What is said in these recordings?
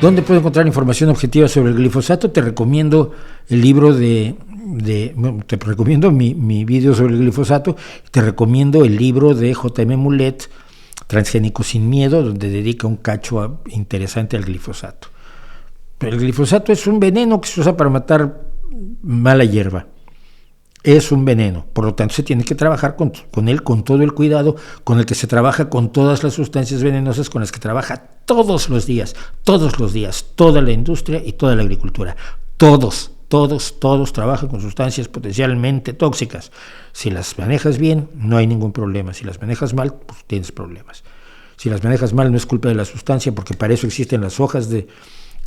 ¿Dónde puedo encontrar información objetiva sobre el glifosato? Te recomiendo el libro te recomiendo mi video sobre el glifosato, te recomiendo el libro de J.M. Mulet, Transgénicos sin Miedo, donde dedica un cacho interesante al glifosato. Pero el glifosato es un veneno que se usa para matar mala hierba. Es un veneno, por lo tanto se tiene que trabajar con él con todo el cuidado con el que se trabaja con todas las sustancias venenosas con las que trabaja todos los días, toda la industria y toda la agricultura. Todos trabajan con sustancias potencialmente tóxicas. Si las manejas bien, no hay ningún problema. Si las manejas mal, pues tienes problemas. Si las manejas mal, no es culpa de la sustancia, porque para eso existen las hojas de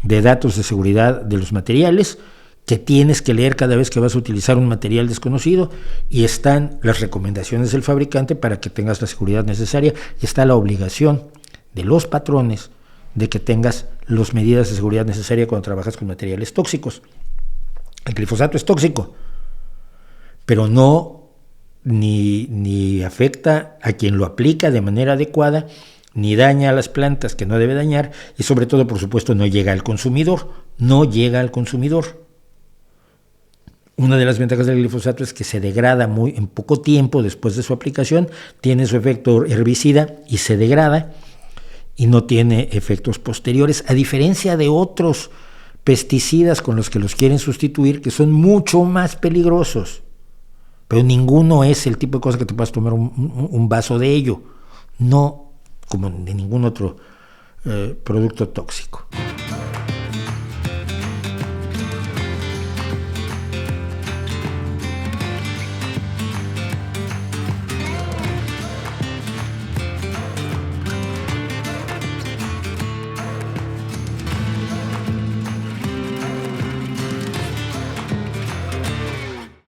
datos de seguridad de los materiales, que tienes que leer cada vez que vas a utilizar un material desconocido, y están las recomendaciones del fabricante para que tengas la seguridad necesaria, y está la obligación de los patrones de que tengas las medidas de seguridad necesarias cuando trabajas con materiales tóxicos. El glifosato es tóxico, pero ni afecta a quien lo aplica de manera adecuada, ni daña a las plantas que no debe dañar, y sobre todo, por supuesto, no llega al consumidor. Una de las ventajas del glifosato es que se degrada en poco tiempo después de su aplicación, tiene su efecto herbicida y se degrada, y no tiene efectos posteriores, a diferencia de otros pesticidas con los que los quieren sustituir, que son mucho más peligrosos. Pero ninguno es el tipo de cosa que te puedas tomar un vaso de ello, no como de ningún otro producto tóxico.